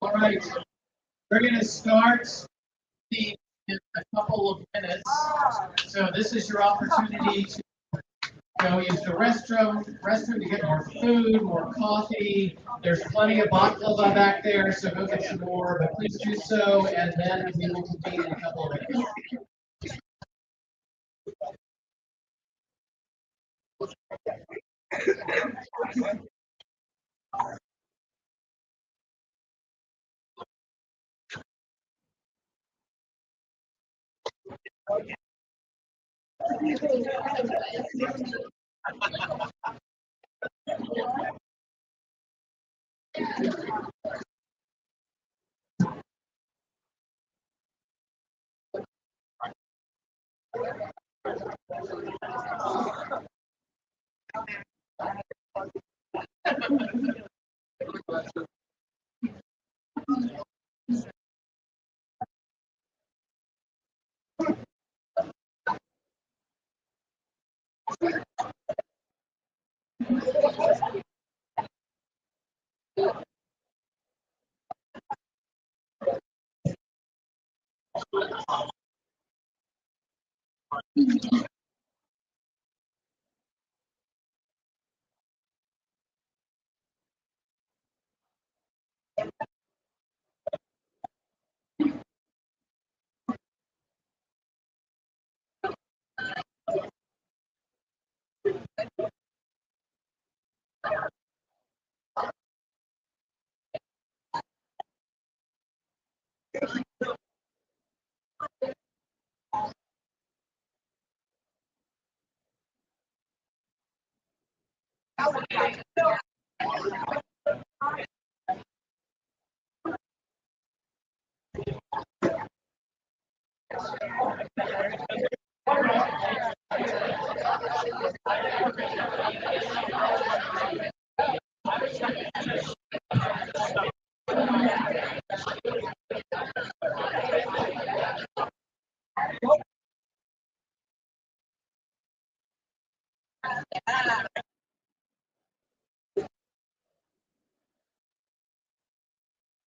All right, we're going to start in a couple of minutes. So this is your opportunity to go use the restroom to get more food, more coffee. There's plenty of baklava back there, so go get some more, but please do so, and then we will convene in a couple of minutes.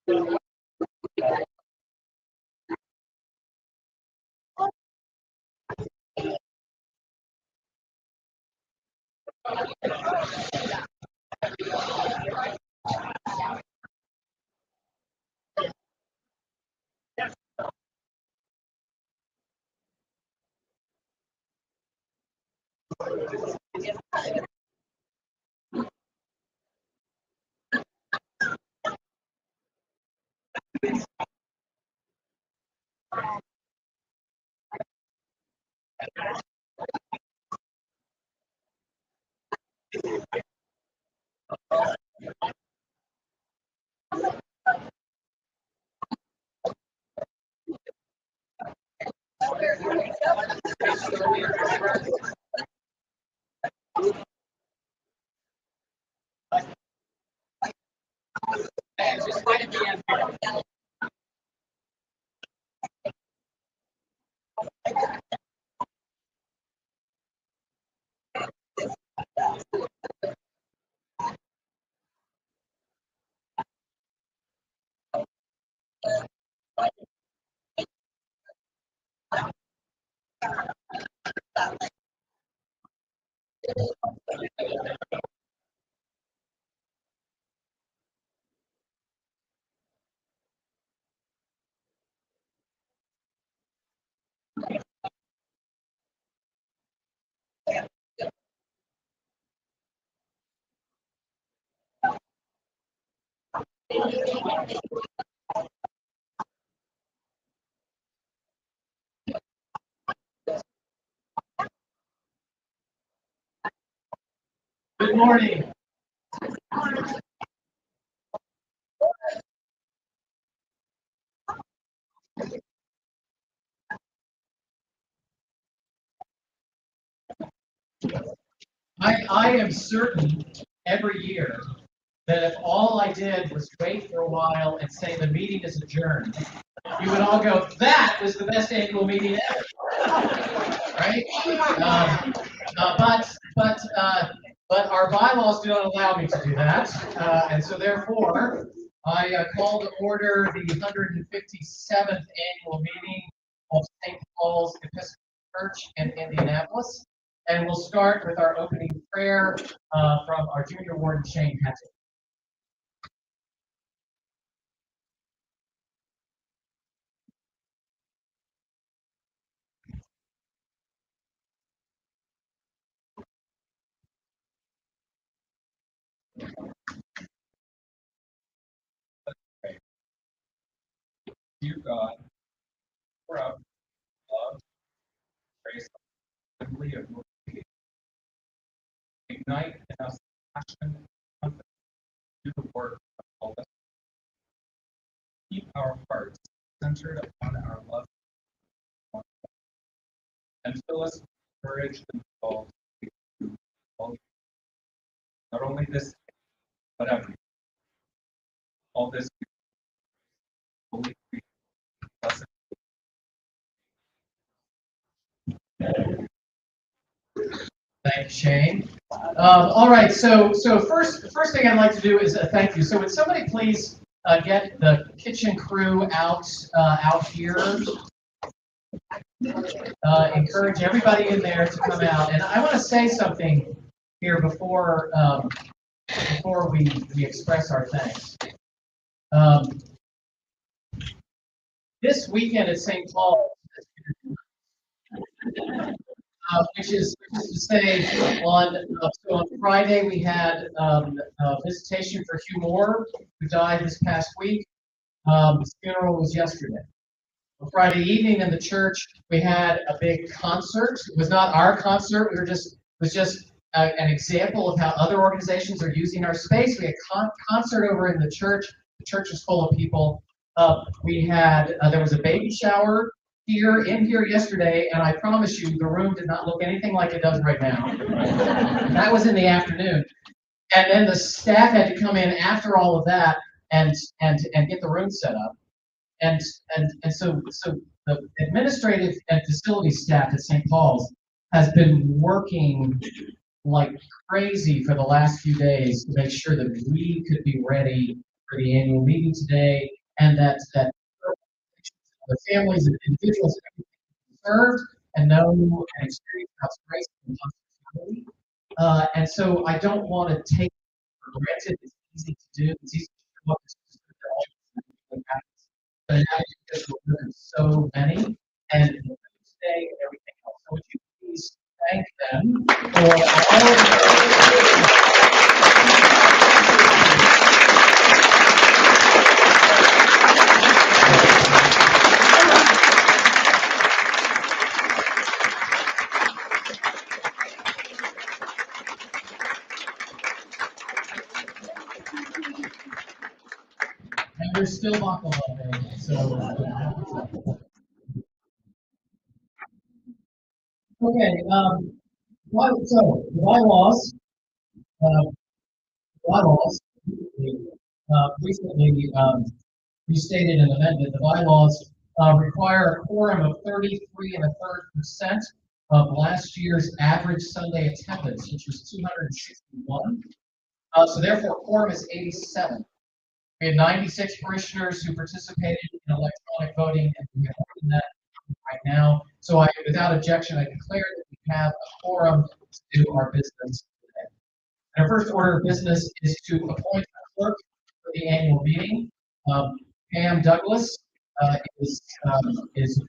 Good morning. I am certain every year that if all I did was wait for a while and say the meeting is adjourned, you would all go, that was the best annual meeting ever, right? But our bylaws do not allow me to do that, and so therefore I call to order the 157th annual meeting of St. Paul's Episcopal Church in Indianapolis, and we'll start with our opening prayer from our junior warden Shane Hatton. Dear God, pour out love, grace, assembly of your faith. Ignite in us passion and confidence to do the work of all us. Keep our hearts centered upon our love and fill us with courage and resolve to do all not only this day, but every day. All this holy creature, blessed. Thank you, Shane. All right, so first thing I'd like to do is thank you. So would somebody please get the kitchen crew out here? Encourage everybody in there to come out. And I want to say something here before we express our thanks. This weekend at St. Paul, which is to say, on Friday we had a visitation for Hugh Moore, who died this past week. His funeral was yesterday. On Friday evening in the church, we had a big concert. It was not our concert. It was just an example of how other organizations are using our space. We had a concert over in the church. The church is full of people. We had there was a baby shower in here yesterday, and I promise you, the room did not look anything like it does right now. That was in the afternoon, and then the staff had to come in after all of that and get the room set up, and so the administrative and facility staff at St. Paul's has been working like crazy for the last few days to make sure that we could be ready for the annual meeting today and that the families and individuals served and know and experience God's grace and hospitality. And so I don't want to take it for granted. It's easy to do. It's easy to show up. It's just that all this happens. But now because we're doing so many and today and everything else. So would you please thank them for all of and there's still baklava available, so. Okay, so the bylaws recently restated and amended. The bylaws require a quorum of 33 1/3% of last year's average Sunday attendance, which was 261. So therefore, quorum is 87. We had 96 parishioners who participated in electronic voting, and we have done that right now. So without objection, I declare that we have a quorum to do our business today. And our first order of business is to appoint a clerk for the annual meeting. Pam Douglas is nominated to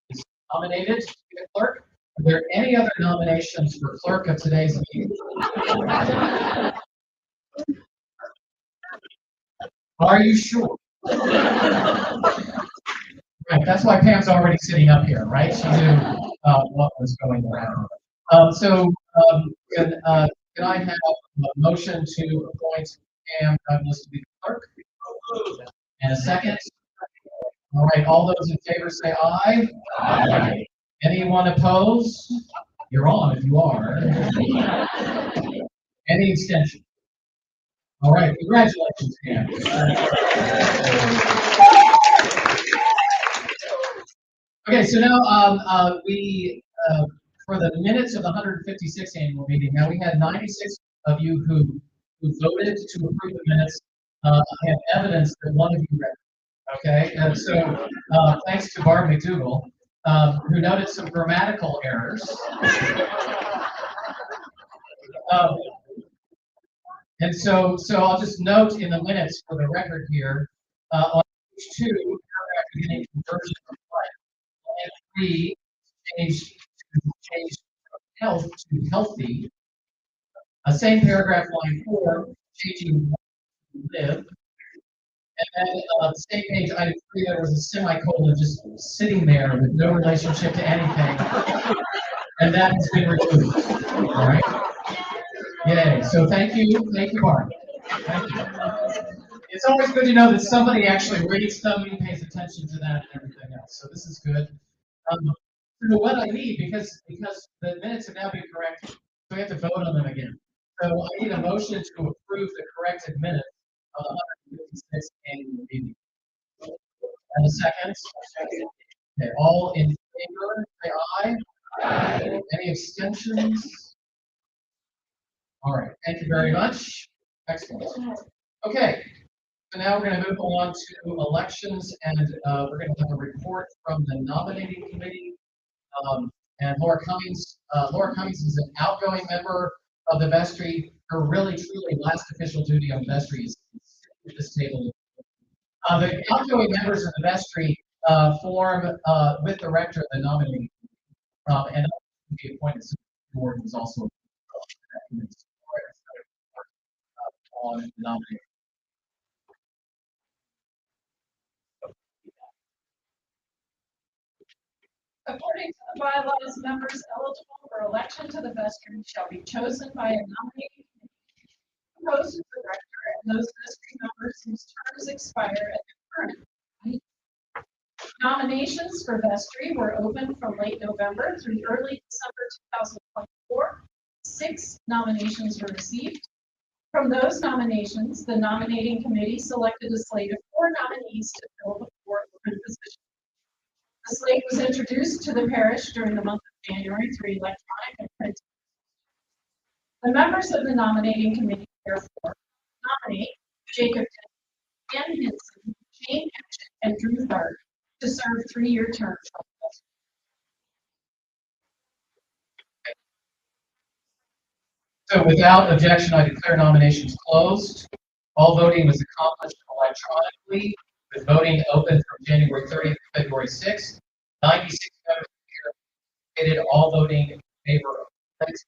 be the clerk. Are there any other nominations for clerk of today's meeting? Are you sure? Right, that's why Pam's already sitting up here, right? She knew what was going around. Can I have a motion to appoint Pam Douglas to be the clerk? And a second? All right, all those in favor say aye. Aye. Anyone opposed? You're on if you are. Any extension? All right, congratulations, Pam. Okay, so now we for the minutes of the 156th annual meeting. Now we had 96 of you who voted to approve the minutes. I have evidence that one of you read it. Okay, and so thanks to Barb McDougall, who noted some grammatical errors. And so I'll just note in the minutes for the record here, on page 2, paragraph beginning conversion from line 3, change from health to healthy. Same paragraph, line 4, changing to live. And then same page, item 3, there was a semicolon just sitting there with no relationship to anything. And that has been removed. All right. Yay. So thank you, Barb. Thank you. It's always good to know that somebody actually reads them and pays attention to that and everything else. So this is good. So what I need, because the minutes have now been corrected, so we have to vote on them again. So I need a motion to approve the corrected minutes of the 156th annual meeting. And a second? Okay, all in favor, say aye. Aye. Any abstentions? All right, thank you very much. Excellent. Okay, so now we're going to move on to elections, and we're going to have a report from the nominating committee. And Laura Cummings is an outgoing member of the vestry. Her really, truly last official duty on the vestry is at this table. The outgoing members of the vestry form with the rector the nominating committee, and be appointed. So the board was also on the nominating. According to the bylaws, members eligible for election to the vestry shall be chosen by a nominating committee composed of the rector and those vestry members whose terms expire at the current meeting. Nominations for vestry were open from late November through early December 2024. 6 nominations were received. From those nominations, the nominating committee selected a slate of 4 nominees to fill the 4 open positions. The slate was introduced to the parish during the month of January through electronic and print. The members of the nominating committee, therefore, nominate Jacob Ann Hinson, Jane Etchen, and Drew Tharp to serve 3-year terms on the vestry. So without objection, I declare nominations closed. All voting was accomplished electronically, with voting open from January 30th to February 6th. 96 members indicated all voting in favor of the slate.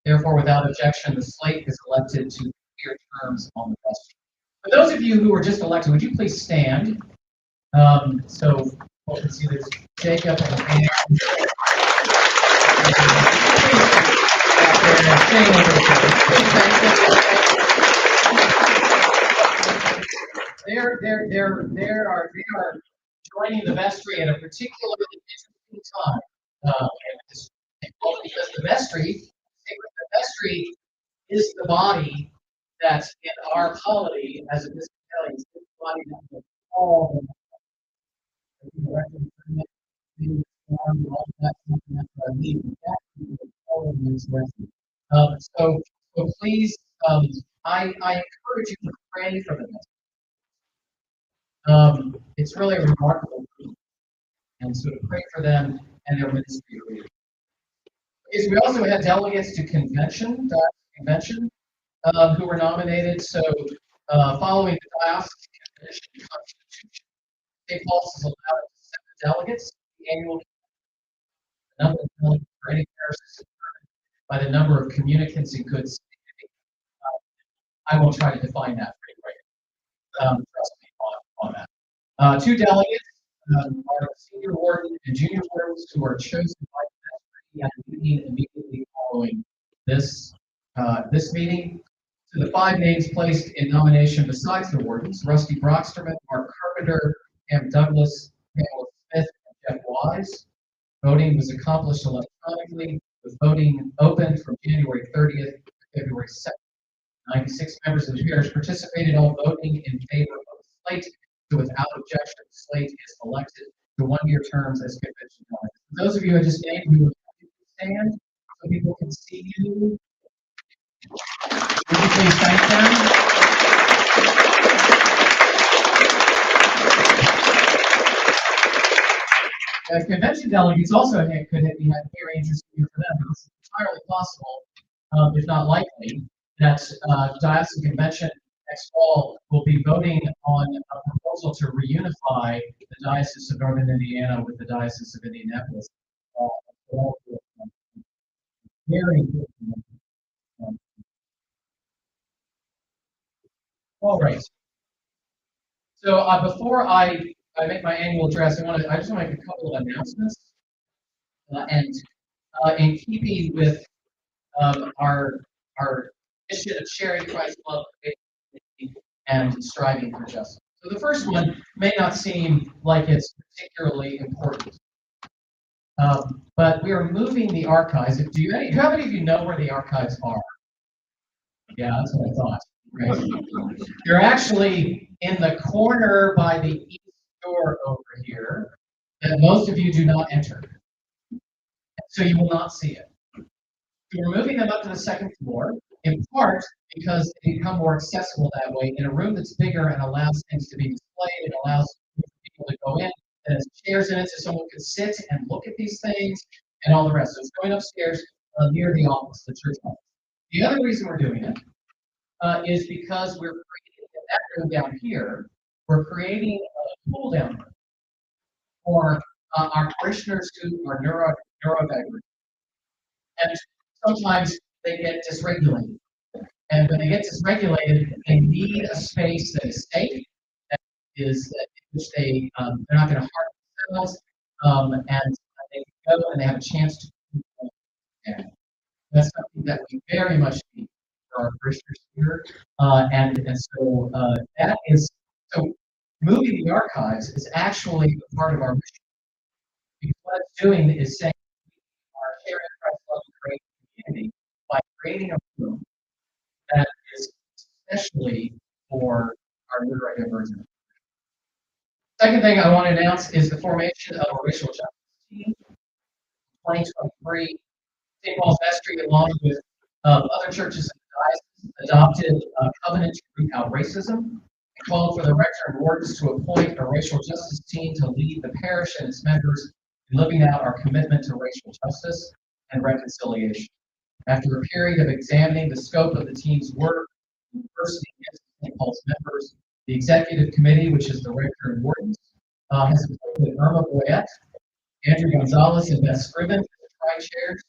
Therefore, without objection, the slate is elected to 3-year terms on the vestry. For those of you who were just elected, would you please stand? So we can see this Jacob and Anne. They are joining the vestry at a particularly interesting time. Because the vestry is the body that's in our polity as a Episcopalian, it's the body that has all so please, I encourage you to pray for them. It's really a remarkable group, and so to pray for them and their ministry. Okay, so we also had delegates to convention, who were nominated. So following the diocesan convention constitution, St. Paul's is allowed to set the delegates. The annual number of delegates for any parish is determined by the number of communicants in good standing. I won't try to define that for you right now. Trust me on that. 2 delegates are senior warden and junior wardens who are chosen by the vestry at a meeting immediately following this meeting. So the 5 names placed in nomination besides the wardens: Rusty Brocksterman, Mark Carpenter, Pam Douglas, Pamela Smith, and Jeff Wise. Voting was accomplished electronically, with voting open from January 30th to February 2nd. 96 members of the parish participated, all voting in favor of the slate. So without objection, the slate is elected to 1-year terms as convention delegates. For those of you who just named, who stand so people can see you, would you please thank them? As convention delegates also could be very interesting for them. It's entirely possible, if not likely, that diocesan convention next fall will be voting on a proposal to reunify the Diocese of Northern Indiana with the Diocese of Indianapolis. Very important. All right. So before I make my annual address, I just want to make a couple of announcements. And in keeping with our mission of sharing Christ's love and striving for justice. So the first one may not seem like it's particularly important, but we are moving the archives. How many of you know where the archives are? Yeah, that's what I thought. Right. They're actually in the corner by the east door over here that most of you do not enter. So you will not see it. We're moving them up to the 2nd floor, in part because they become more accessible that way in a room that's bigger and allows things to be displayed. It allows people to go in, and there's chairs in it so someone can sit and look at these things and all the rest. So it's going upstairs near the office, the church office. The other reason we're doing it is because we're creating in that room down here, we're creating a cool down room for our parishioners who are neurodivergent. And sometimes they get dysregulated. And when they get dysregulated, they need a space that is safe, that is in which they're not going to harm themselves, and they can go and they have a chance to communicate. That's something that we very much need for our parishioners here. And so that is, so moving the archives is actually a part of our mission. Because what it's doing is saying we are sharing Christ's love and creating community by creating a room that is especially for our neurodivergent. Second thing I want to announce is the formation of a racial justice team. 2023, St. Paul's Vestry, along with other churches in the diocese, adopted a covenant to root out racism. and called for the rector and wardens to appoint a racial justice team to lead the parish and its members in living out our commitment to racial justice and reconciliation. After a period of examining the scope of the team's work, the diversity of St. Paul's members, the executive committee, which is the rector and wardens, has appointed Irma Boyette, Andrew Gonzalez, and Beth Scriven as tri-chairs,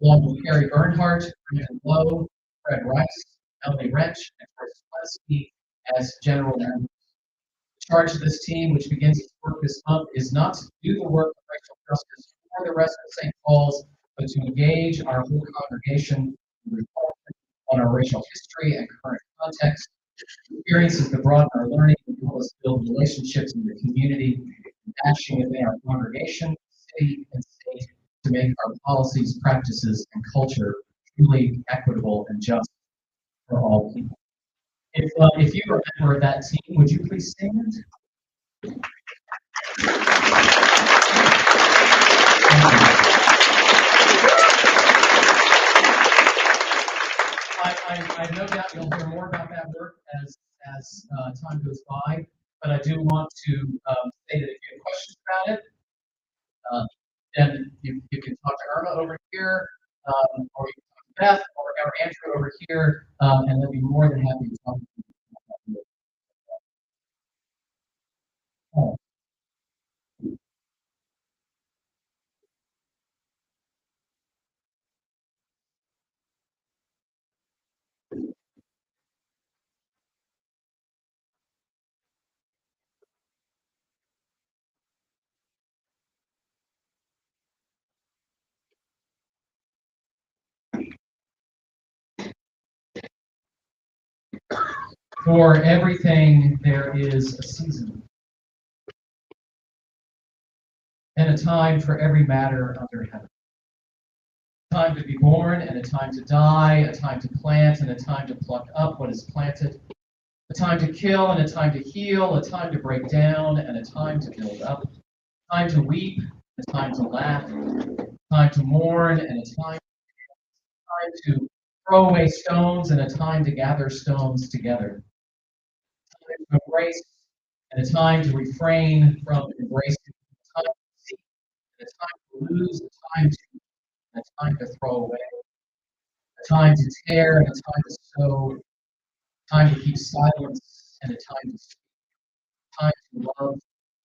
along with Carrie Bernhardt, Brandon Lowe, Fred Rice, Melanie Wrench, and Chris Plesky as general members. The charge of this team, which begins its work this month, is not to do the work of racial justice for the rest of St. Paul's, but to engage our whole congregation in reflection on our racial history and current context, experiences that broaden our learning and help us build relationships in the community, and action within our congregation, city, and state to make our policies, practices, and culture truly equitable and just for all people. If you are a member of that team, would you please stand? I have no doubt you'll hear more about that work as time goes by, but I do want to say that if you have questions about it, then you can talk to Irma over here, or you can talk to Beth or Andrew over here, and they'll be more than happy to talk to you about that. For everything, there is a season, and a time for every matter under heaven. A time to be born, and a time to die, a time to plant, and a time to pluck up what is planted, a time to kill, and a time to heal, a time to break down, and a time to build up, a time to weep, a time to laugh, a time to mourn, and a time to throw away stones, and a time to gather stones together. A time to embrace, and a time to refrain from embracing. A time to seek, and a time to lose, a time to throw away. A time to tear, and a time to sow. A time to keep silence, and a time to speak. A time to love,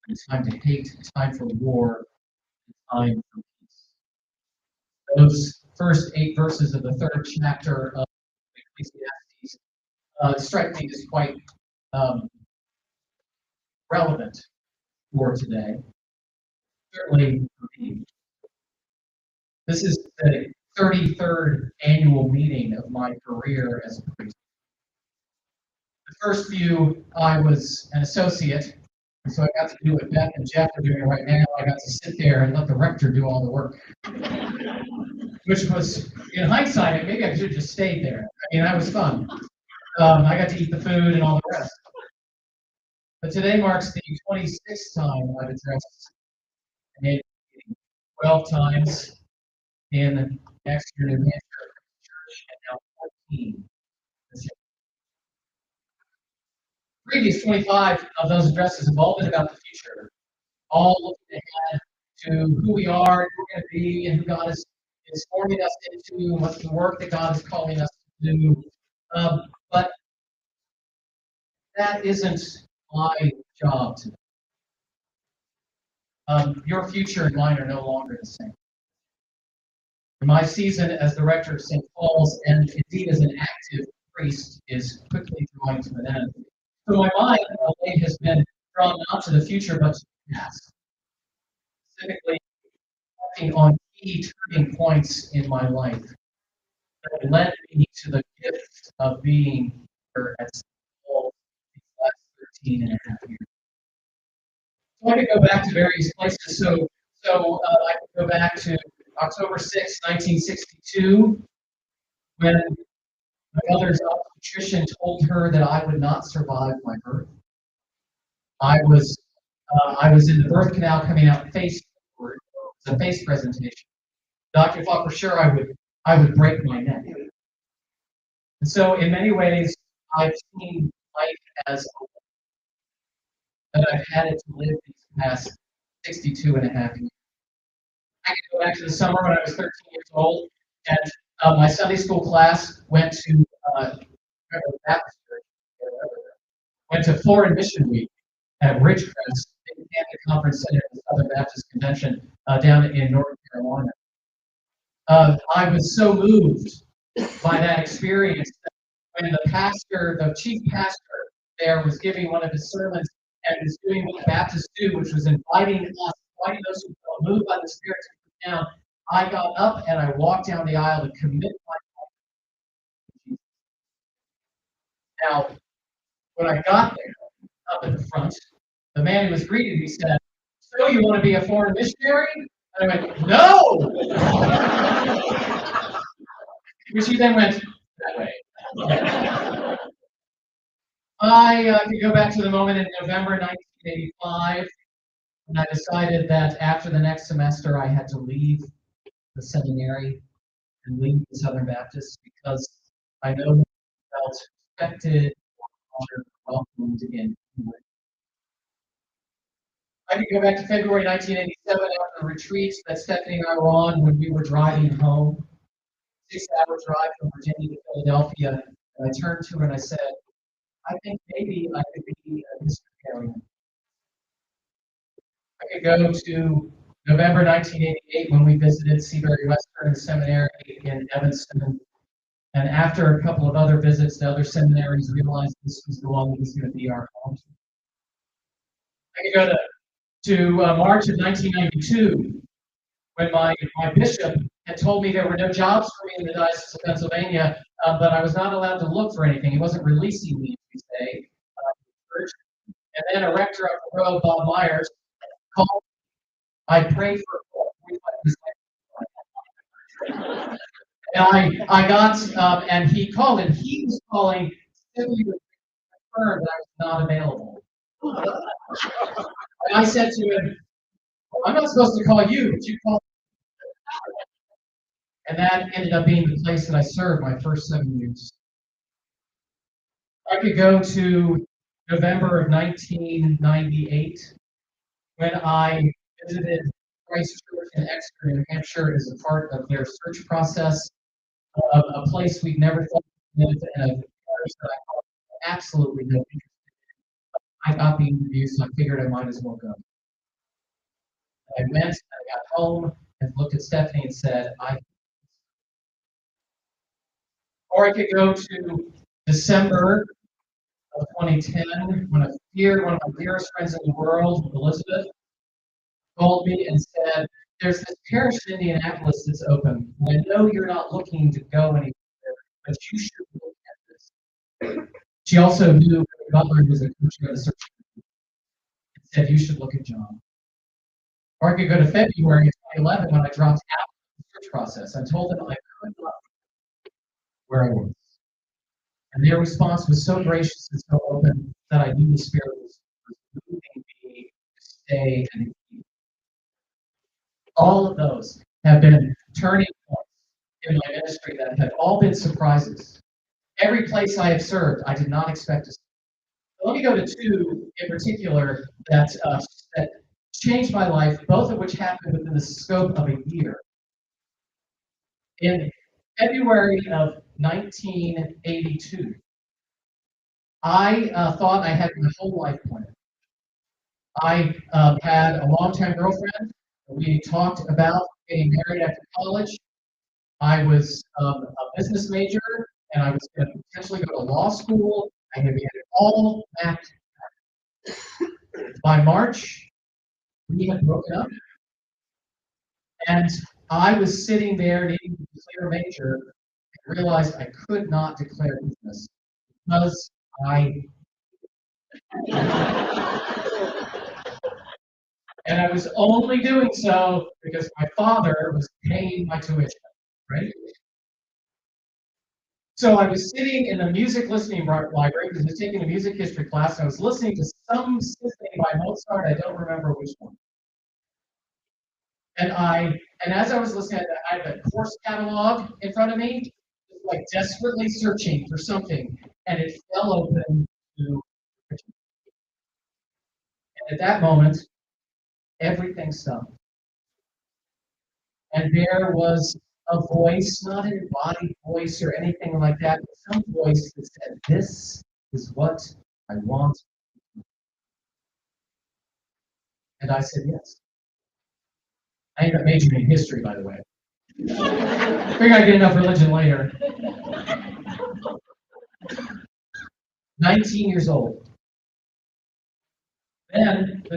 and a time to hate. A time for war, and a time for peace. Those first 8 verses of the 3rd chapter of Ecclesiastes strike me as quite relevant for today. Certainly for me. This is the 33rd annual meeting of my career as a priest. The first few, I was an associate, and so I got to do what Beth and Jeff are doing right now. I got to sit there and let the rector do all the work, which was, in hindsight, maybe I should have just stayed there. I mean, that was fun. I got to eat the food and all the rest. But today marks the 26th time I've addressed an annual meeting, 12 times in Exeter, New Hampshire Church, and now 14. Previous 25 of those addresses have all been about the future, all looking ahead to who we are, who we're going to be, and who God is forming us into, and what's the work that God is calling us to do. But that isn't my job today. Your future and mine are no longer the same. My season as the rector of St. Paul's, and indeed as an active priest, is quickly drawing to an end. So my mind has been drawn not to the future, but to the past. Specifically, reflecting on key turning points in my life that led me to the gift of being here at St. Paul these last 13 and a half years. So I could go back to various places. So I could go back to October 6, 1962, when my mother's obstetrician told her that I would not survive my birth. I was in the birth canal coming out face forward. It was a face presentation. Doctor thought for sure I would break my neck. And so in many ways, I've seen life as that I've had it to live these past 62 and a half years. I can go back to the summer when I was 13 years old, and my Sunday school class went to Baptist Church, went to Foreign Mission Week at Ridgecrest in the Conference Center at the Southern Baptist Convention down in North Carolina. I was so moved by that experience that when the chief pastor there was giving one of his sermons and was doing what the Baptists do, which was inviting those who felt moved by the Spirit to come down, I got up and I walked down the aisle to commit my life to Jesus. Now, when I got there, up at the front, the man who was greeting me said, "So you want to be a foreign missionary?" And I went, "No!" Which he then went, "That way." I could go back to the moment in November 1985 when I decided that after the next semester I had to leave the seminary and leave the Southern Baptist because I no longer felt respected or welcomed in. I could go back to February 1987 after the retreats that Stephanie and I were on when we were driving home, 6-hour drive from Virginia to Philadelphia, and I turned to her and I said, "I think maybe I could be a Presbyterian." I could go to November 1988 when we visited Seabury Western Seminary in Evanston. And after a couple of other visits to other seminaries, realized this was the one that was going to be our home. I could go to March of 1992 when my bishop had told me there were no jobs for me in the Diocese of Pennsylvania, but I was not allowed to look for anything. He wasn't releasing me, to say, church. And then a rector up the road, Bob Myers, called. I prayed for 45 minutes. And I got, and he called, and he was calling simply to confirm that I was not available. And I said to him, "I'm not supposed to call you, but you called." And that ended up being the place that I served my first 7 years. I could go to November of 1998 when I visited Christ Church in Exeter, New Hampshire, as a part of their search process, a place we'd never thought of, and a parish that I had absolutely no interest in. I got the interview, so I figured I might as well go. I went, I got home, and looked at Stephanie and said, Or I could go to December of 2010 when one of my dearest friends in the world, Elizabeth, called me and said, "There's this parish in Indianapolis that's open. I know you're not looking to go anywhere, but you should look at this." She also knew Barry Butler, who was a coach at the search, and said, "You should look at John." Or I could go to February of 2011 when I dropped out of the search process. I told them I could not where I was. And their response was so gracious and so open that I knew the Spirit was moving me to stay and keep. All of those have been turning points in my ministry that have all been surprises. Every place I have served, I did not expect to serve. So let me go to two in particular that changed my life, both of which happened within the scope of a year. In February of 1982, I thought I had my whole life planned. I had a long-time girlfriend. We talked about getting married after college. I was a business major, and I was going to potentially go to law school. I had it all mapped out. By March, we had broken up, and I was sitting there needing to declare major and realized I could not declare business because and I was only doing so because my father was paying my tuition, right? So I was sitting in the music listening library because I was taking a music history class, and I was listening to some symphony by Mozart. I don't remember which one. And as I was listening, I had the course catalog in front of me, just like desperately searching for something, and it fell open to. At that moment, everything stopped. And there was a voice, not an embodied voice or anything like that, but some voice that said, "This is what I want." And I said, "Yes." I ended up majoring in history, by the way. Figured I'd get enough religion later. 19 years old. Then, a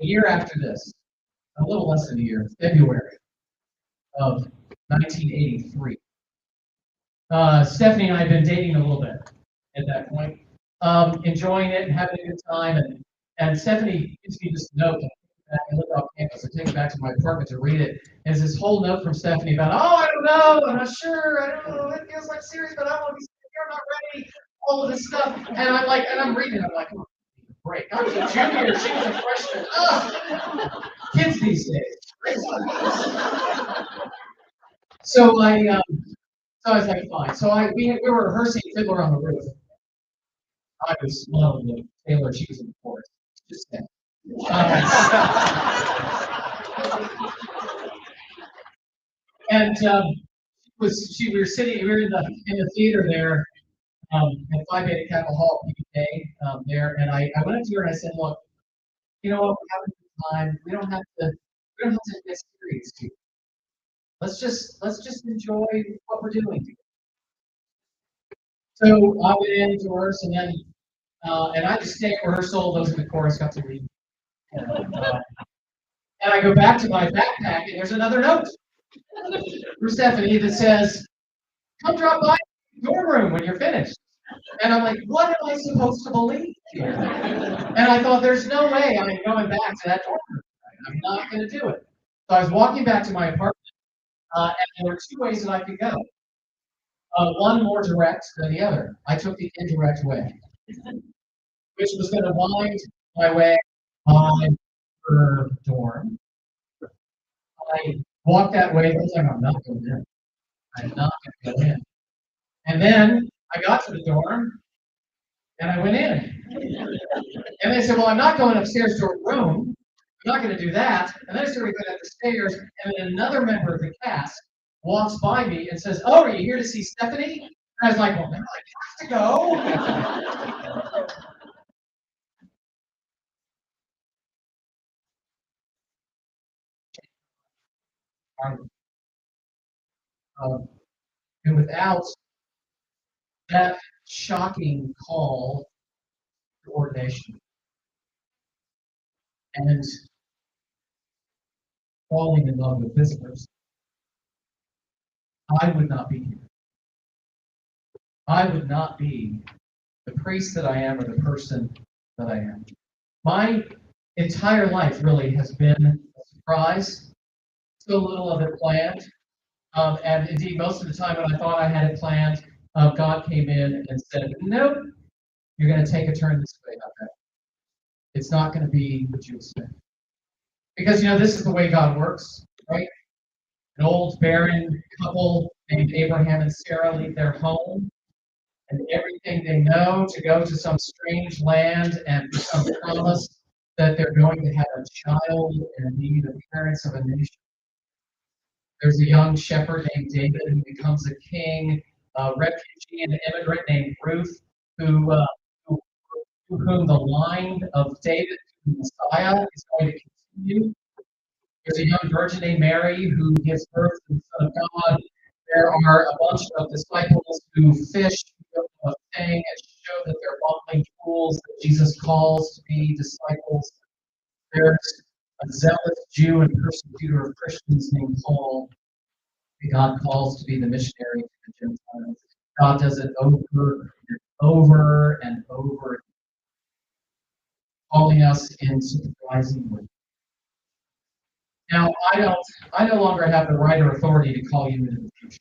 year after this, a little less than a year, February of 1983. Stephanie and I had been dating a little bit at that point, enjoying it and having a good time. And Stephanie gives me this note. I live off campus. I take it back to my apartment to read it. And it's this whole note from Stephanie about, "Oh, I don't know, I'm not sure, I don't know, it feels like serious, but I want to be serious, you're not ready," all of this stuff. And I'm like, and I'm reading it, I'm like, "Oh, great. I was a junior, she was a freshman." Ugh. Kids these days. So I was like, fine. So we were rehearsing Fiddler on the Roof. I was modeling the Taylor, she was in the chorus. Just saying. And we were sitting, we were in the theater there at Phi Beta Kappa Hall, PBK, there, and I went up to her and I said, "Look, you know what, we're having a good time. We don't have to get serious here. Let's just enjoy what we're doing." So I went in to rehearse, and then and I just stayed at rehearsal. Those in the chorus got to read. And I go back to my backpack, and there's another note from Stephanie that says, "Come drop by your room when you're finished." And I'm like, what am I supposed to believe here? And I thought, there's no way I'm going back to that dorm room. I'm not going to do it. So I was walking back to my apartment, and there were two ways that I could go. One more direct than the other. I took the indirect way, which was going to wind my way by her dorm. I walked that way. I was like, I'm not going in. I'm not going to go in. And then I got to the dorm, and I went in. And they said, "Well, I'm not going upstairs to a room. I'm not going to do that." And then I started going up the stairs, and then another member of the cast walks by me and says, "Oh, are you here to see Stephanie?" And I was like, "Well, now I have to go." And without that shocking call to ordination and falling in love with this person, I would not be here. I would not be the priest that I am or the person that I am. My entire life really has been a surprise. So little of it planned. And indeed, most of the time when I thought I had it planned, God came in and said, "Nope, you're going to take a turn this way, okay? It's not going to be what you expect." Because, this is the way God works, right? An old barren couple named Abraham and Sarah leave their home and everything they know to go to some strange land and for some promise that they're going to have a child and be the parents of a nation. There's a young shepherd named David who becomes a king, a refugee and immigrant named Ruth, who through whom the line of David, the Messiah, is going to continue. There's a young virgin named Mary who gives birth to the Son of God. There are a bunch of disciples who fish, who don't know a thing, and show that they're bumbling fools that Jesus calls to be disciples. There's a zealous Jew and persecutor of Christians named Paul, that God calls to be the missionary to the Gentiles. God does it over and over and over, calling us in surprising ways. Now, I no longer have the right or authority to call you into the future,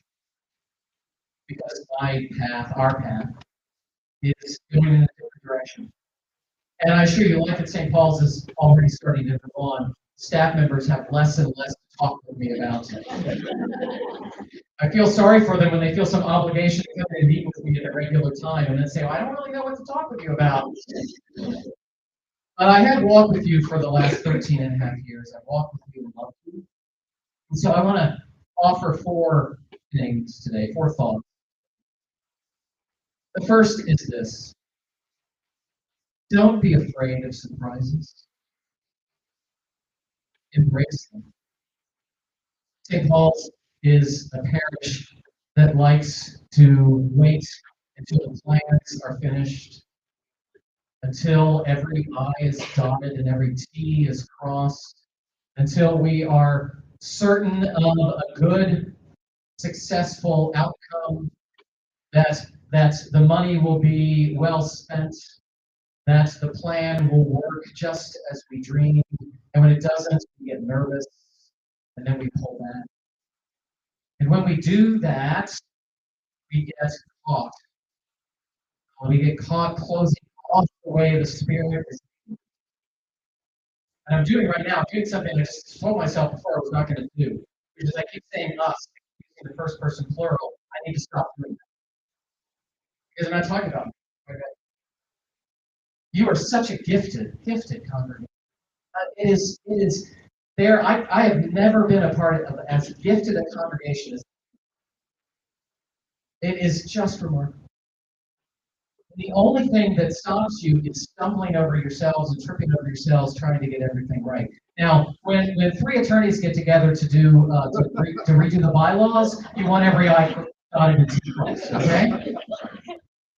because my path, our path, is going in a different direction. And I assure you, life at St. Paul's is already starting to move on. Staff members have less and less to talk with me about. I feel sorry for them when they feel some obligation to come and meet with me at a regular time and then say, "Well, I don't really know what to talk with you about." But I had walked with you for the last 13 and a half years. I've walked with you and loved you. And so I want to offer four things today, four thoughts. The first is this: don't be afraid of surprises, embrace them. St. Paul's is a parish that likes to wait until the plans are finished, until every I is dotted and every T is crossed, until we are certain of a good, successful outcome, that the money will be well spent, that the plan will work just as we dream. And when it doesn't, we get nervous and then we pull back. And when we do that, we get caught. We get caught closing off the way the Spirit is. And I'm doing right now, I'm doing something I just told myself before I was not going to do, which is I keep saying us, using the first person plural. I need to stop doing that. Because I'm not talking about me. Okay? You are such a gifted congregation. It is there. I have never been a part of as gifted a congregation as it is just remarkable. The only thing that stops you is stumbling over yourselves and tripping over yourselves trying to get everything right. Now, when three attorneys get together to do to redo the bylaws, you want every I dotted and T crossed, okay?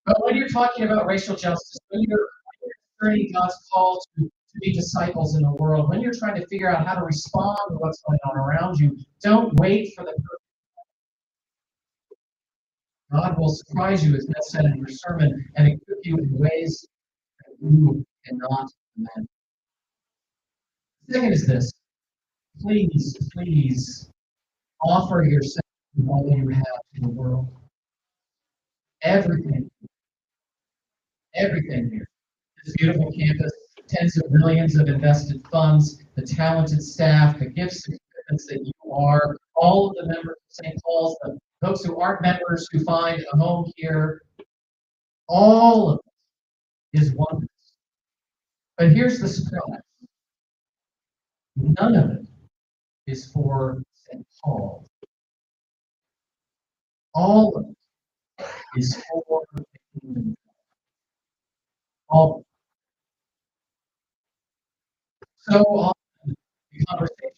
But when you're talking about racial justice, when you're turning God's call to be disciples in the world, when you're trying to figure out how to respond to what's going on around you, don't wait for the perfect. God will surprise you, as Beth said in her sermon, and equip you in ways that you cannot imagine. The second is this: please offer yourself and all you have to the world. Everything here. This beautiful campus, tens of millions of invested funds, the talented staff, the gifts and commitments that you are, all of the members of St. Paul's, the folks who aren't members who find a home here, all of it is wondrous. But here's the surprise. None of it is for St. Paul. All of it is for the kingdom. All. So often, the conversations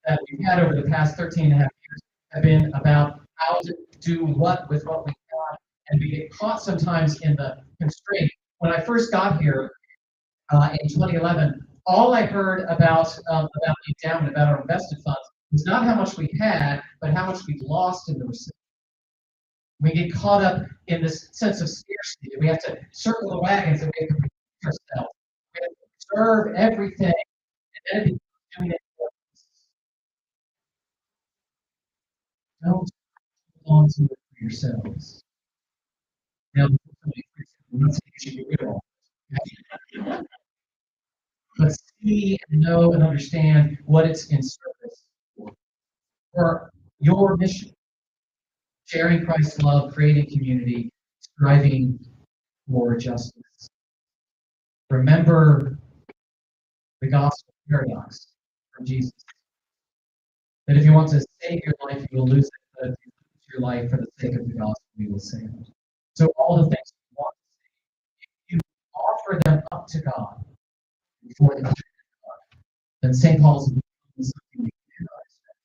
that we've had over the past 13 and a half years have been about how to do what with what we got, and we get caught sometimes in the constraint. When I first got here in 2011, all I heard about the endowment, about our invested funds, was not how much we had, but how much we lost in the recession. We get caught up in this sense of scarcity. We have to circle the wagons and we have to protect ourselves. We have to preserve everything, and then it becomes doing it for us. Don't hold on to it for yourselves. Now, I'm not saying you should get rid of all this, okay? But see and know and understand what it's in service for your mission. Sharing Christ's love, creating community, striving for justice. Remember the gospel paradox from Jesus. That if you want to save your life, you will lose it. But if you lose your life for the sake of the gospel, you will save it. So all the things you want to save, you offer them up to God before the God. Then St. Paul's becomes something we cannot expect.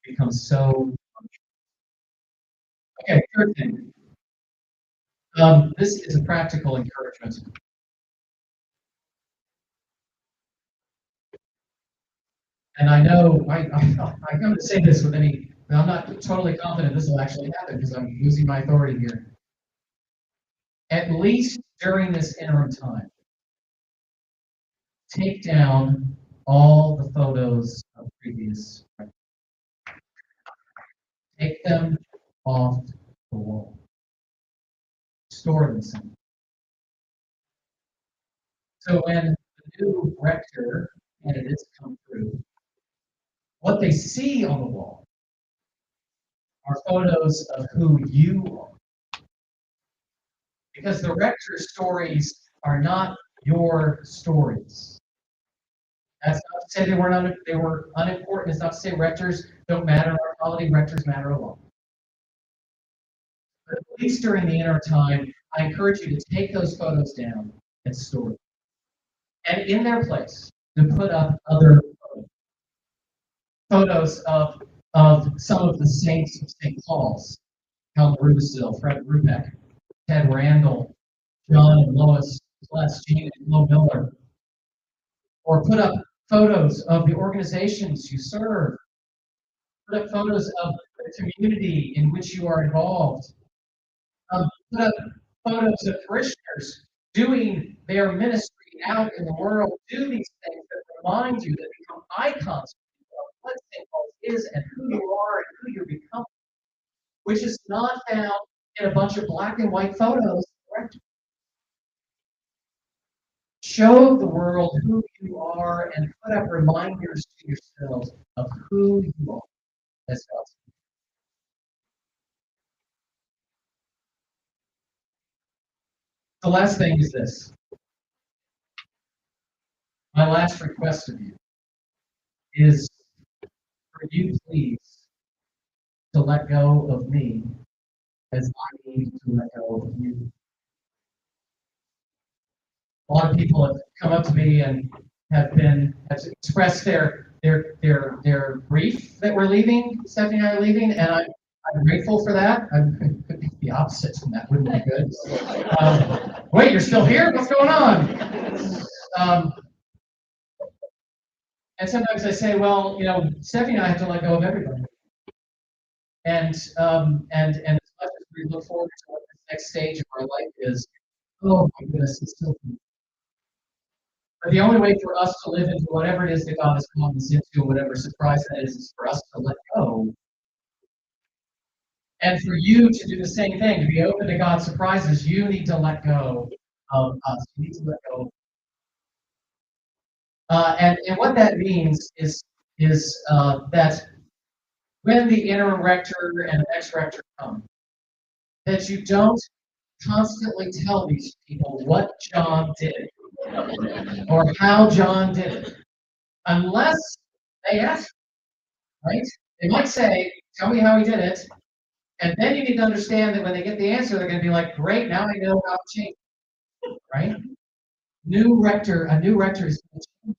It becomes so much. Okay, third thing. This is a practical encouragement. And I know I'm going to say this with any. I'm not totally confident this will actually happen because I'm using my authority here. At least during this interim time, take down all the photos of previous. Take them off the wall. Store them somewhere. So when the new rector candidates come through, what they see on the wall are photos of who you are. Because the rector's stories are not your stories. That's not to say they were unimportant. It's not to say rectors don't matter in our polity. Rectors matter a lot. But at least during the inner time, I encourage you to take those photos down and store them. And in their place, to put up other photos of some of the saints of St. Paul's, Helen Rubisil, Fred Rubeck, Ted Randall, John and Lois Pless, Jean and Flo Miller, or put up photos of the organizations you serve, put up photos of the community in which you are involved, put up photos of parishioners doing their ministry out in the world. Do these things that remind you, that become icons of what St. Paul is and who you are and who you're becoming, which is not found in a bunch of black and white photos. Correct? Show the world who you are and put up reminders to yourselves of who you are as God's people. The last thing is this. My last request of you is for you, please, to let go of me as I need to let go of you. A lot of people have come up to me and have expressed their grief that we're leaving, Stephanie and I are leaving, and I'm grateful for that. Could be the opposite from that, wouldn't be good. Wait, you're still here? What's going on? And sometimes I say, well, Stephanie and I have to let go of everybody. And as much as we look forward to what this next stage of our life is, oh my goodness, it's still. But the only way for us to live into whatever it is that God has called us into, whatever surprise that is for us to let go. And for you to do the same thing, to be open to God's surprises, you need to let go of us. You need to let go. And what that means is that when the interim rector and the next rector come, that you don't constantly tell these people what John did or how John did it, unless they ask, right? They might say, tell me how he did it, and then you need to understand that when they get the answer, they're going to be like, great, now I know how to change, right? A new rector is going to change,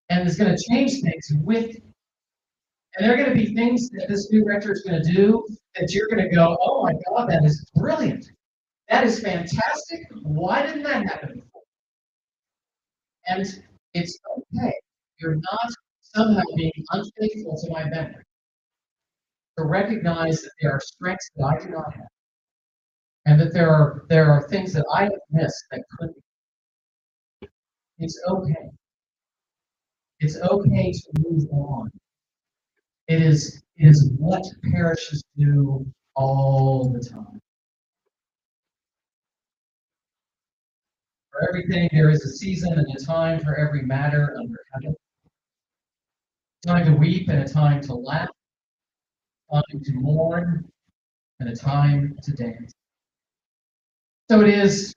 and is going to change things with you. And there are going to be things that this new rector is going to do that you're going to go, oh my God, that is brilliant. That is fantastic. Why didn't that happen before? And it's okay. You're not somehow being unfaithful to my memory. To recognize that there are strengths that I do not have. And that there are things that I have missed that could be. It's okay. It's okay to move on. It is what parishes do all the time. For everything, there is a season and a time for every matter under heaven. A time to weep and a time to laugh. A time to mourn and a time to dance. So it is,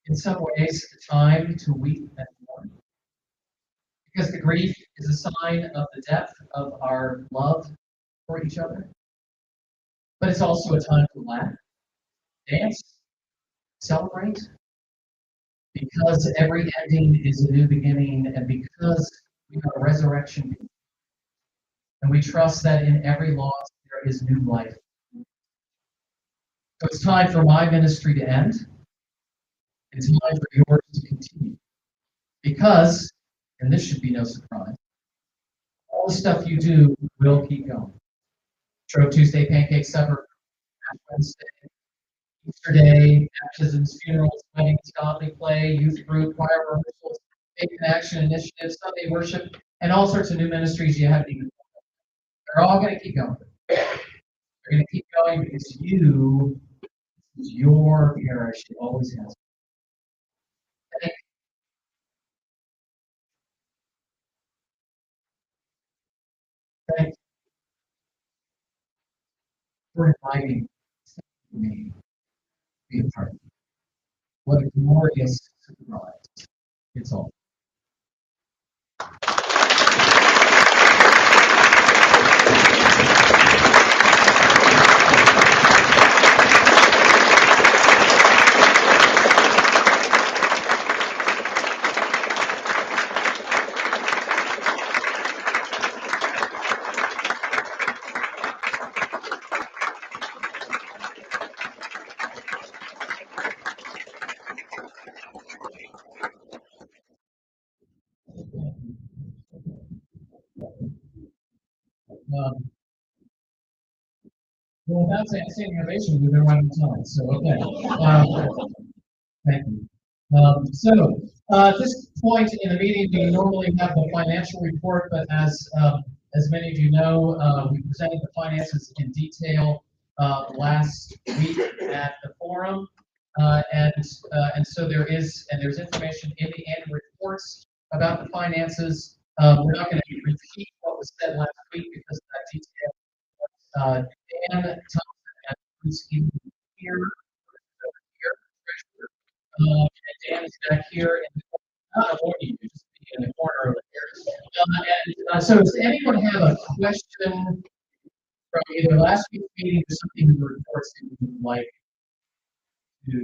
in some ways, a time to weep and mourn. Because the grief is a sign of the depth of our love for each other. But it's also a time to laugh, dance, celebrate, because every ending is a new beginning, and because we are resurrection people. And we trust that in every loss there is new life. So it's time for my ministry to end. It's time for yours to continue. Because, and this should be no surprise, all the stuff you do will keep going. Shrove Tuesday, Pancake Supper, Ash Wednesday, Easter Day, baptisms, funerals, weddings, godly play, youth group, choir rehearsals, faith in action initiatives, Sunday worship, and all sorts of new ministries you haven't even thought of. They're all going to keep going. They're going to keep going because your parish, it always has. Thank you. Thank you for inviting me to be a part of it. What a glorious surprise. It's all. Well, that's saying innovation, we've been running time, so, okay. Thank you. At this point in the meeting, we normally have the financial report, but as many of you know, we presented the finances in detail last week at the forum. And so there's information in the annual reports about the finances. We're not going to repeat what was said last week because of that detail. Dan Thompson and Bruce Eden here, over here, treasurer. And Dan is back here in the corner. Not avoiding you, just be in the corner over here. So does anyone have a question from either last week's meeting or something in the reports that you would like to?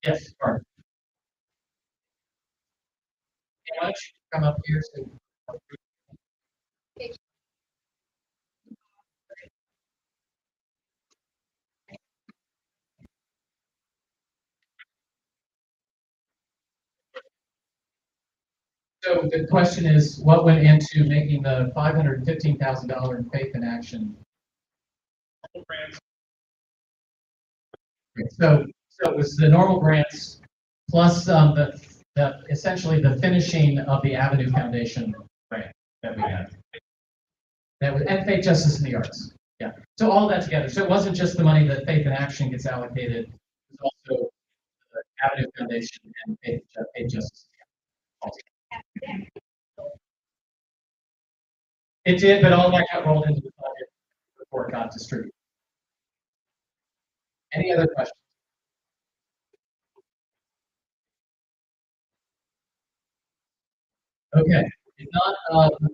Yes, Mark. Yeah, why don't you come up here so. So the question is, what went into making the $515,000 in Faith in Action? So it was the normal grants plus essentially the finishing of the Avenue Foundation grant that we had. That was, and Faith, Justice, and the Arts. Yeah. So all that together. So it wasn't just the money that Faith in Action gets allocated. It was also the Avenue Foundation and Faith Justice. It did, but all that got rolled into the budget before it got distributed. Any other questions? Okay, if not,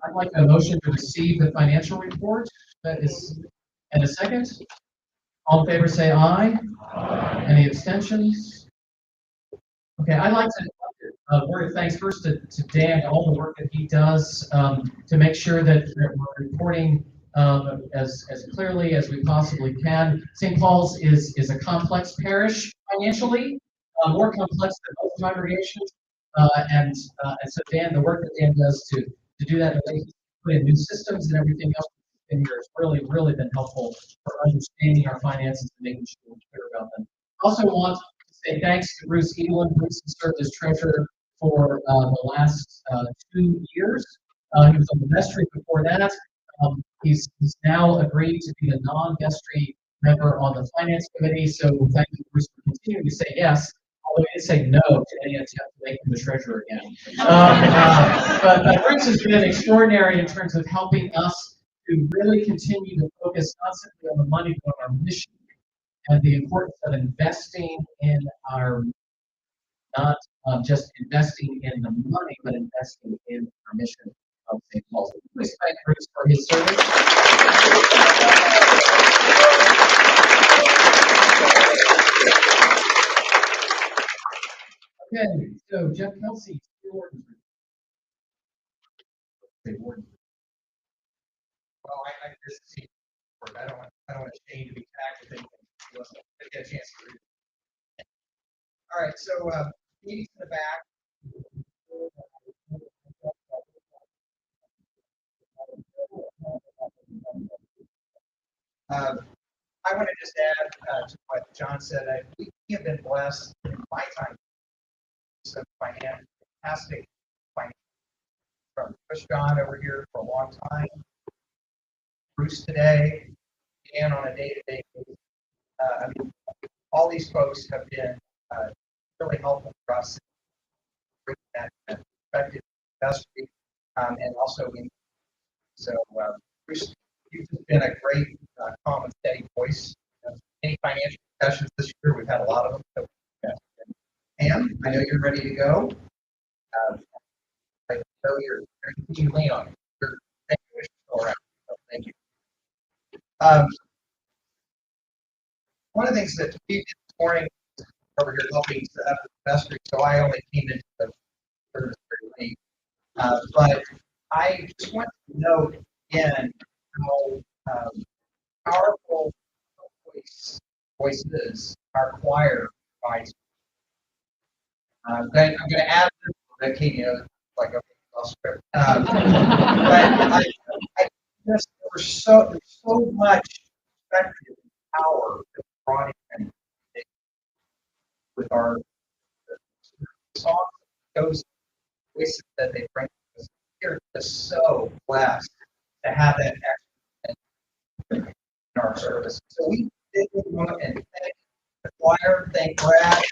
I'd like a motion to receive the financial report. That is, and a second. All in favor, say aye. Aye. Any abstentions? Okay, I'd like to word of thanks first to Dan, all the work that he does to make sure that we're reporting as clearly as we possibly can. St. Paul's is a complex parish financially, more complex than most congregations. And so Dan, the work that Dan does to do that, put in new systems and everything else in here has really been helpful for understanding our finances and making sure we're clear about them. Also want to say thanks to Bruce Edelin. Bruce has served as treasurer for the last 2 years. He was on the vestry before that. He's now agreed to be the non-vestry member on the finance committee. So thank you, Bruce, for continuing to say yes. Although he did say no to any attempt to make him the treasurer again. But Bruce has been extraordinary in terms of helping us to really continue to focus not simply on the money, but on our mission and the importance of investing in our, not just investing in the money, but investing in our mission of St. Paul's. Please thank Bruce for his service. Okay, so Jeff Kelsey, your orders. Well, I just see. I don't want Shane to be tagged with anything. He wasn't get a chance to read it. All right, so meetings in the back. I want to just add to what John said. We have been blessed in my time. Some fantastic finance from Chris John over here for a long time. Bruce today, and on a day-to-day basis. I mean, all these folks have been really helpful for us bring that perspective industry and also in. So Bruce, you've just been a great, calm and steady voice any financial discussions this year. We've had a lot of them. So, yeah. Pam, I know you're ready to go. I know you're you lean on it. Thank you. All right. So, thank you. One of the things that we did this morning over here helping set up the vestry, so I only came into the service very late. But I just want to note again how powerful voices our choir provides. I'm going to add a little bit, Katie, like a script. But I just, there's so much perspective and power that's brought in with our songs, those voices that they bring to us. We're just so blessed to have that extra in our service. So we did want to thank the choir, thank Brad.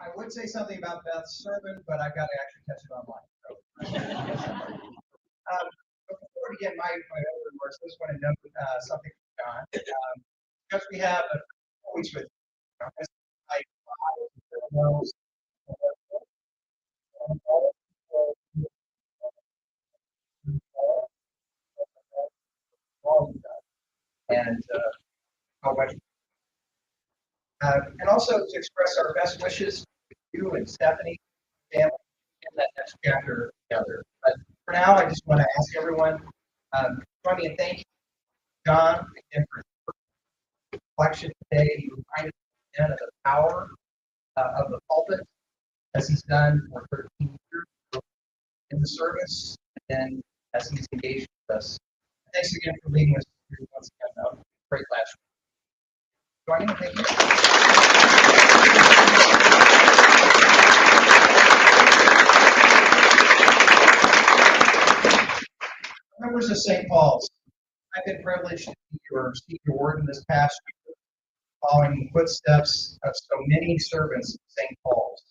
I would say something about Beth's sermon, but I've got to actually catch it online. So. Before we get my other remarks, I just want to note something from John. Because we have a weeks with and how much, and also to express our best wishes to you and Stephanie, family, in that next chapter together. But for now, I just want to ask everyone, join me in thanking John again for his reflection today. You reminded me again of the power of the pulpit, as he's done for 13 years in the service, and as he's engaged with us. Thanks again for leading us through once again. Great last week. Joining, thank you. Members of St. Paul's, I've been privileged to be your senior warden this past year, following the footsteps of so many servants of St. Paul's.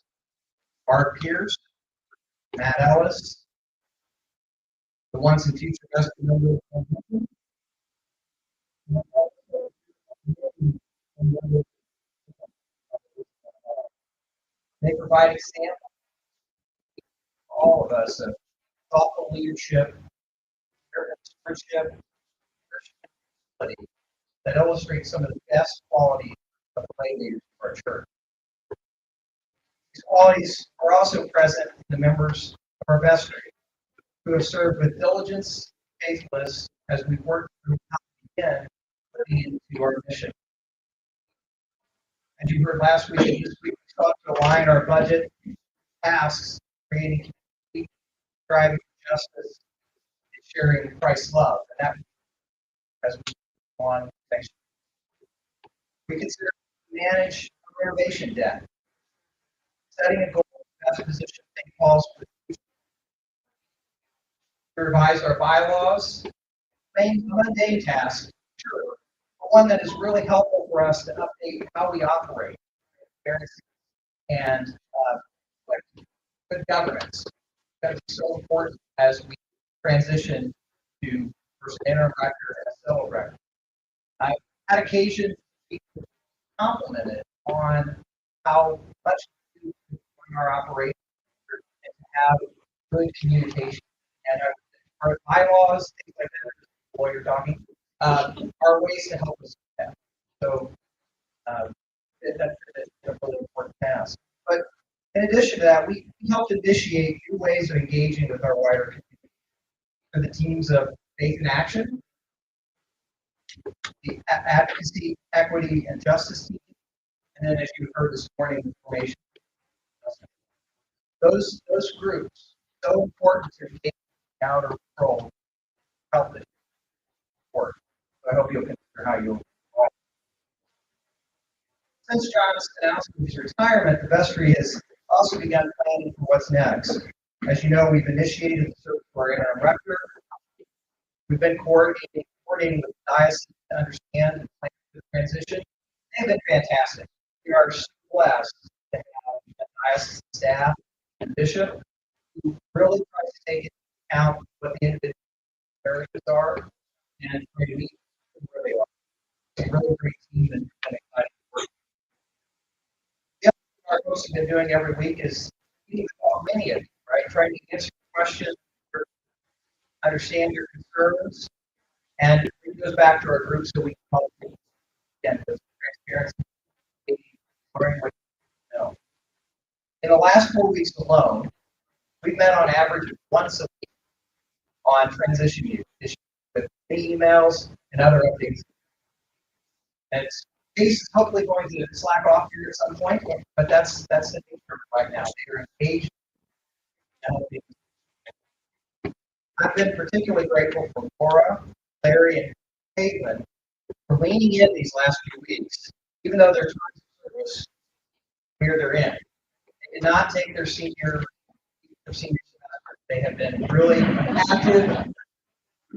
Barb Pierce, Matt Ellis, the ones in future best members. They provide examples to all of us of thoughtful leadership, stewardship, that illustrates some of the best qualities of the lay leaders of our church. These qualities are also present in the members of our vestry, who have served with diligence and faithfulness as we work through how to begin living into our mission. As you heard last week, this week we sought to align our budget tasks, creating community, driving justice, and sharing Christ's love. And that, as we go on next year, we consider manage renovation debt, setting a goal to best position St. Paul's for the future. We revise our bylaws, main mundane task, sure, but one that is really helpful for us to update how we operate, and like good governance. That is so important as we transition to first interim record and a civil record. I had occasion to be complimented on how much we do in our operation and to have good communication. And our bylaws, things like that, while you're talking, are ways to help us with that. So that's a really important task. But in addition to that, we helped initiate new ways of engaging with our wider community. For the teams of Faith in Action, the Advocacy, Equity, and Justice team, and then as you heard this morning, the Formation. Those groups, so important to engage in outer role, help this work. So I hope you'll consider how you'll. Since John's announced his retirement, the vestry has also begun planning for what's next. As you know, we've initiated the search for our interim rector. We've been coordinating with the diocese to understand and plan for the transition. They've been fantastic. We are so blessed to have a diocese staff and bishop, who really tries to take into account what the individual parishes are and try to meet them where they are. It's a really great team and exciting work. The other thing our hosts have been doing every week is meeting with many of you, right? Trying to answer questions, understand your concerns, and it goes back to our groups that we call again, transparency, learning what you know. In the last 4 weeks alone, we've met on average once a week on transition issues with emails and other updates. And Case is hopefully going to slack off here at some point, but that's the nature right now. They're engaged. I've been particularly grateful for Laura, Larry, and Caitlin for leaning in these last few weeks, even though their times of service here they're in. They did not take their senior semester. They have been really active,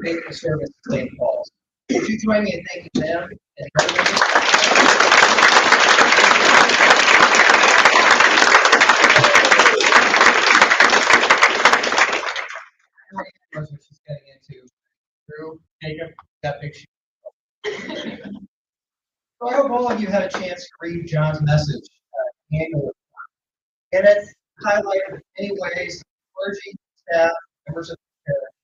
faithful service to St. Paul's. Would you join me in thanking them and what she's getting into. Drew, Jacob, that picture. So I hope all of you had a chance to read John's message, annual report. And it highlighted in many ways clergy, staff, members of the church.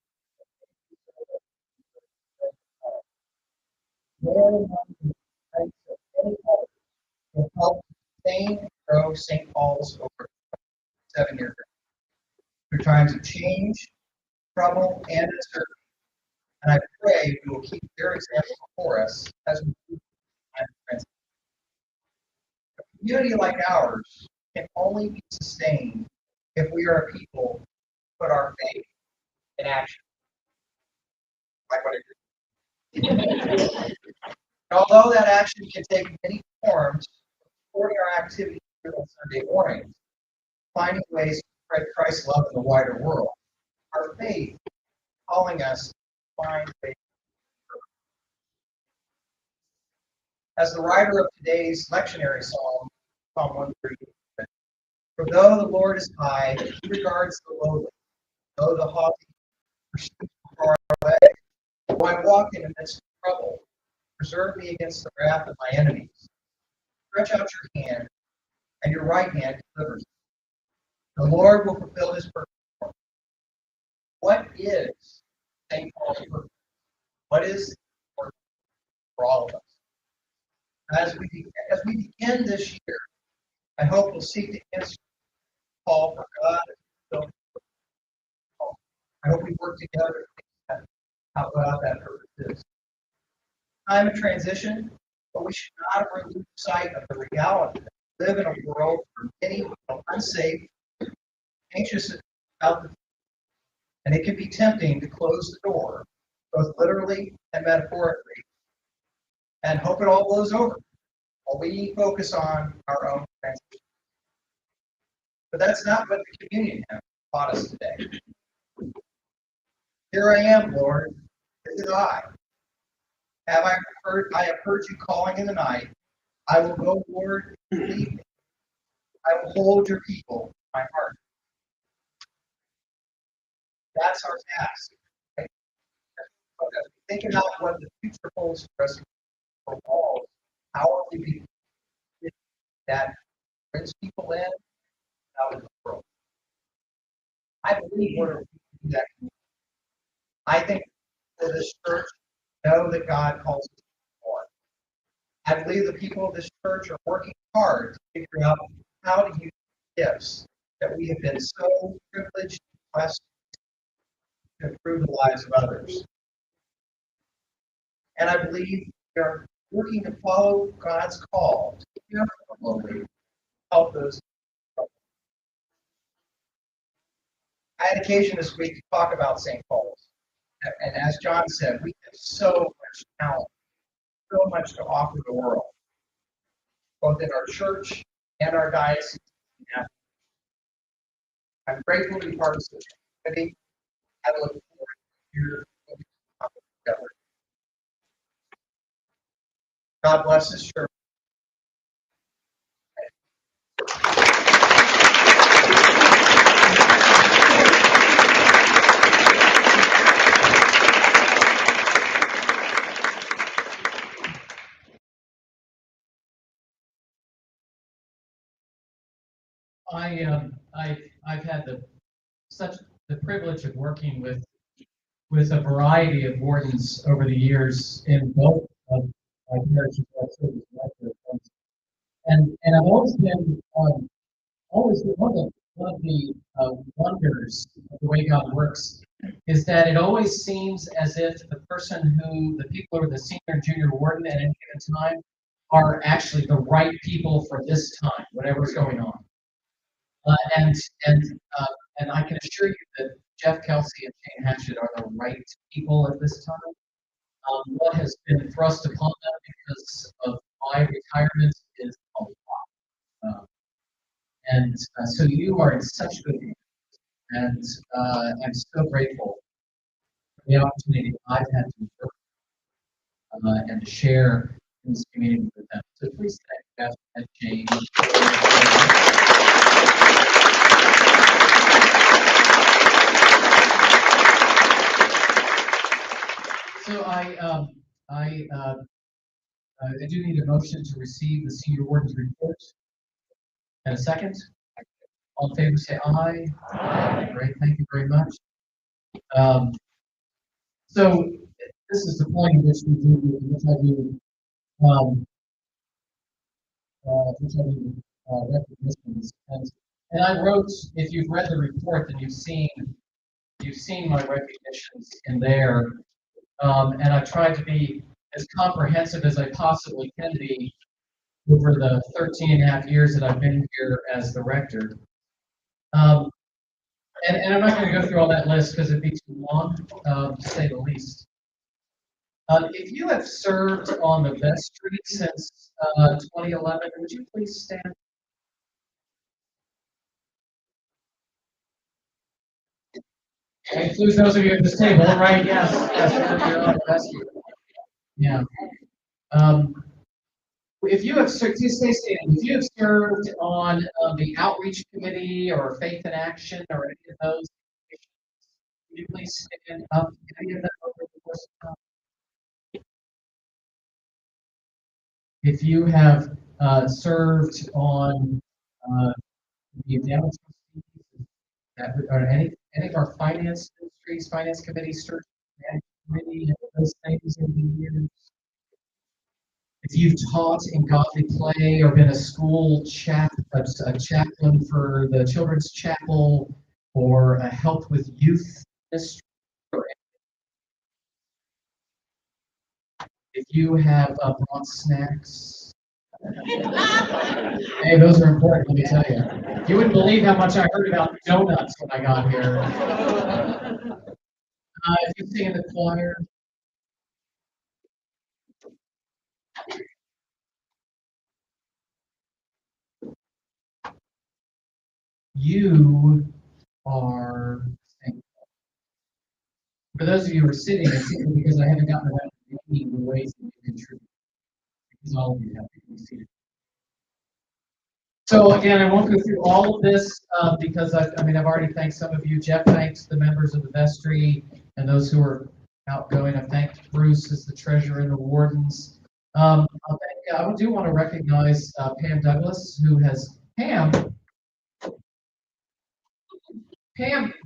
More than one of any other will help sustain and grow St. Paul's over 7 years. Through times of change, trouble, and uncertainty. And I pray we will keep their example before us as we move time of transition. A community like ours can only be sustained if we are a people who put our faith in action. Like what I did. Although that action can take many forms, supporting our activities on Sunday mornings, finding ways to spread Christ's love in the wider world, our faith calling us to find faith. As the writer of today's lectionary psalm, Psalm 138, for though the Lord is high, he regards the lowly, though the haughty pursues far away. Though I walk in the midst of trouble, preserve me against the wrath of my enemies. Stretch out your hand, and your right hand delivers me. The Lord will fulfill his purpose. What is St. Paul's purpose? What is the purpose for all of us? As we begin this year, I hope we'll seek to answer the call for God. I hope we work together to how God that purpose is. Time of transition, but we should not lose sight of the reality that we live in a world where many feel unsafe, anxious about the future, and it can be tempting to close the door, both literally and metaphorically, and hope it all blows over while we focus on our own transition. But that's not what the communion has taught us today. Here I am, Lord, this is I. I have heard you calling in the night. I will go, Lord, lead me. I will hold your people in my heart. That's our task. Right? Think about what the future holds for us for all. How are we being that brings people in out of the world? I believe we're do that. I think for this church know that God calls us more. I believe the people of this church are working hard to figure out how to use gifts that we have been so privileged and blessed to improve the lives of others. And I believe we are working to follow God's call to care for the lowly, help those. I had occasion this week to talk about St. Paul's. And as John said, we have so much talent, so much to offer the world, both in our church and our diocese. I'm grateful to be part of such a community. I look forward to your together. God bless this church. I've had such the privilege of working with a variety of wardens over the years in both of my parishes where I served as director. And I've always been always one of the wonders of the way God works is that it always seems as if the people who are the senior and junior warden at any given time are actually the right people for this time, whatever's going on. Uh, and and uh, and I can assure you that Jeff Kelsey and Shane Hatchett are the right people at this time. What has been thrust upon them because of my retirement is a lot. So you are in such good hands, and I'm so grateful for the opportunity I've had to work and to share in this community with them. So please thank Jeff and Jane. So I do need a motion to receive the senior warden's report. And a second? All in favor say aye. Aye. Great, thank you very much. So this is the point in which I do recognitions. And I wrote, if you've read the report, then you've seen my recognitions in there. And I tried to be as comprehensive as I possibly can be over the 13 and a half years that I've been here as the rector. And I'm not going to go through all that list because it'd be too long, to say the least. If you have served on the vestry since 2011, would you please stand? That includes those of you at this table, right? Yes, yes, you're on the vestry. Yeah. If you have served, please stay standing. If you have served on the outreach committee or Faith in Action or any of those, would you please stand up? Any of them over the course of time? If you have served on the endowment trustees, or any of our finance ministries, finance committees, search committee, those things in the years. If you've taught in godly play or been a chaplain for the children's chapel, or helped with youth ministry, if you have brought snacks, hey, those are important, let me tell you. You wouldn't believe how much I heard about donuts when I got here. If you sing in the choir, you are thankful. For those of you who are sitting, it's simply because I haven't gotten around to naming the ways that you contribute. Because all of you have to be seated. So again, I won't go through all of this because I've already thanked some of you. Jeff thanks the members of the vestry and those who are outgoing. I've thanked Bruce as the treasurer and the wardens. I do want to recognize Pam Douglas, who has Pam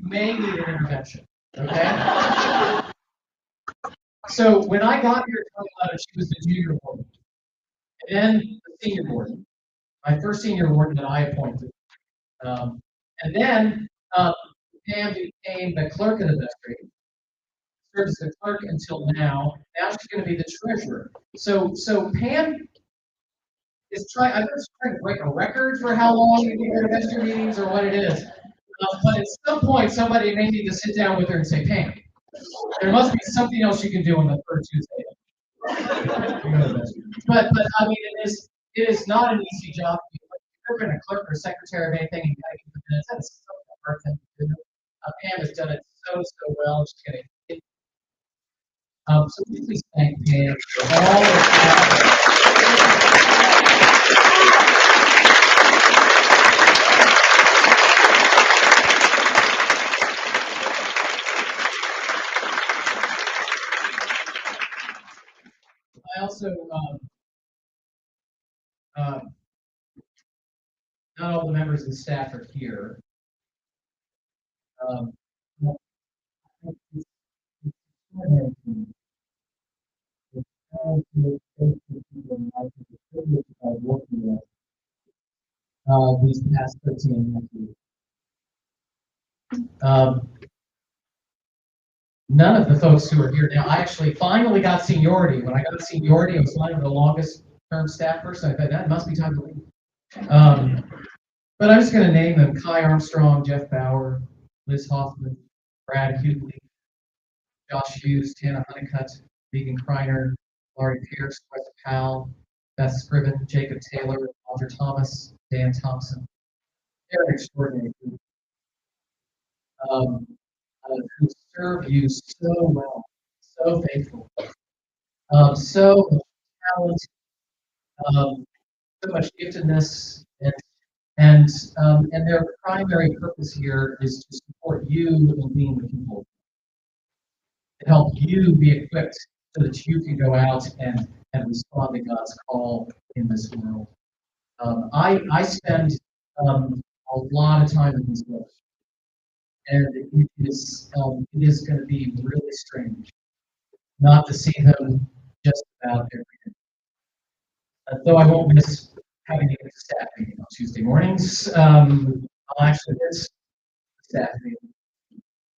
may need an intervention. Okay. So when I got here in 2011, she was the junior warden, and then the senior warden. My first senior warden that I appointed. And then Pam became the clerk of the vestry, served as the clerk until now. Now she's going to be the treasurer. So Pam is trying to break a record for how long you can go to vestry meetings or what it is. But at some point, somebody may need to sit down with her and say, Pam, there must be something else you can do on the third Tuesday. But I mean, it is not an easy job. If you've ever been a clerk or secretary of anything and you got to keep the minutes, that's so hard thing to do. Pam has done it so well. She's going to. So please thank Pam for all of that. I also not all the members of the staff are here. Um, well, it's extraordinary to me. It's how to face the people in life and the privilege of working with these past 13 years. None of the folks who are here now, I actually finally got seniority. When I got seniority, I was finally the longest term staff person. I thought that must be time to leave. But I'm just going to name them: Kai Armstrong, Jeff Bauer, Liz Hoffman, Brad Hughley, Josh Hughes, Tana Honeycutt, Megan Kreiner, Laurie Pierce, Wes Powell, Beth Scriven, Jacob Taylor, Walter Thomas, Dan Thompson. They're an extraordinary group who serve you so well, so faithful, so much talent, so much giftedness, and their primary purpose here is to support you in being the people, to help you be equipped so that you can go out and respond to God's call in this world. I spend a lot of time in these books, and it is going to be really strange not to see them just about every day. Though I won't miss having a staff meeting on Tuesday mornings, I'll actually miss the staff meeting.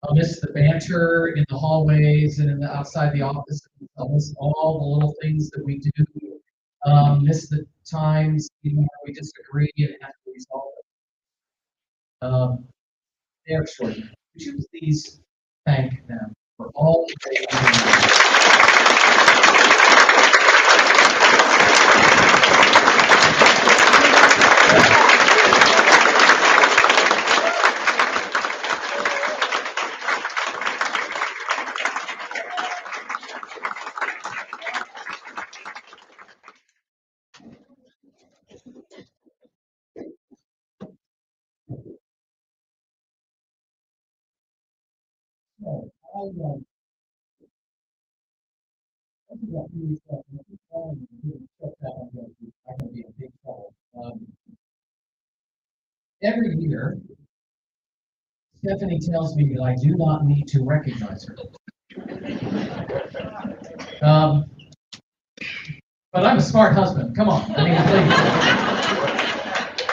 I'll miss the banter in the hallways and outside the office. I'll miss all the little things that we do. Miss the times even where we disagree and have to resolve it. They're extraordinary. Would you please thank them for all that they have Every year, Stephanie tells me that I do not need to recognize her. But I'm a smart husband. Come on. I mean, please.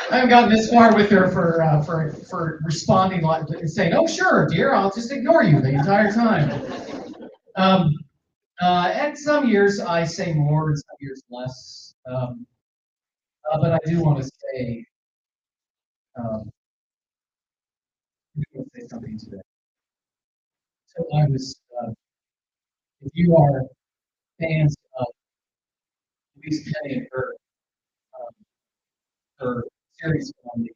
I haven't gotten this far with her for responding like and saying, "Oh, sure, dear, I'll just ignore you the entire time." And some years I say more, and some years less. But I do want to say, something today. So I was, if you are fans of Louise Penny and her series on the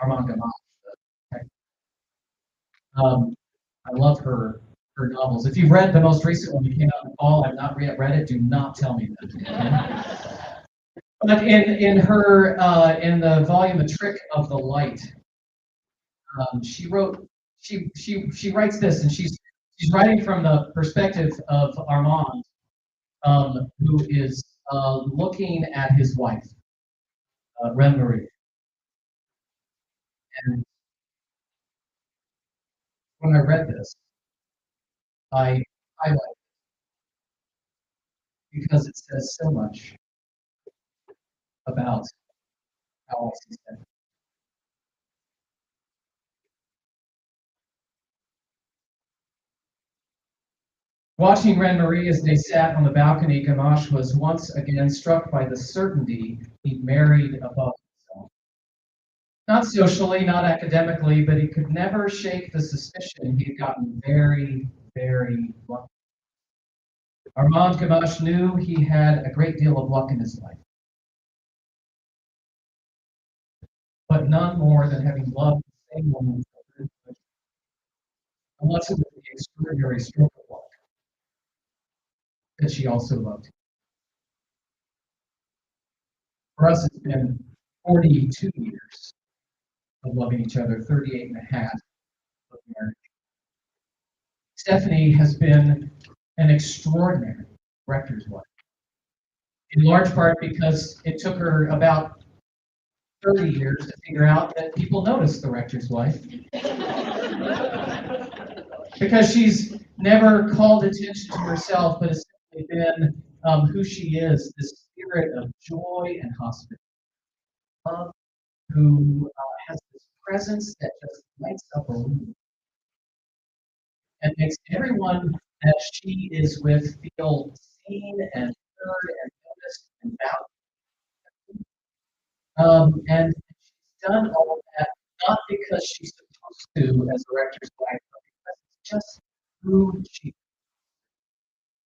Armand Gamache, I love her novels. If you've read the most recent one that came out in the fall, I've not read it. Do not tell me that. Okay? But in the volume "The Trick of the Light," she writes this, and she's writing from the perspective of Armand, who is looking at his wife, Reine-Marie. And when I read this, I highlighted it because it says so much about how I see Stephanie. Watching Reine-Marie as they sat on the balcony, Gamache was once again struck by the certainty he'd married above himself. Not socially, not academically, but he could never shake the suspicion he'd gotten very, very lucky. Armand Gamache knew he had a great deal of luck in his life, but none more than having loved the same woman for 30 years, unless it was the extraordinary stroke of luck that she also loved him. For us, it's been 42 years of loving each other, 38 and a half of marriage. Stephanie has been an extraordinary rector's wife, in large part because it took her about 30 years to figure out that people notice the rector's wife. Because she's never called attention to herself, but has simply been who she is, this spirit of joy and hospitality, love, who has this presence that just lights up a room and makes everyone that she is with feel seen and heard and noticed and valued. And she's done all of that not because she's supposed to as a rector's wife, but because it's just who she is.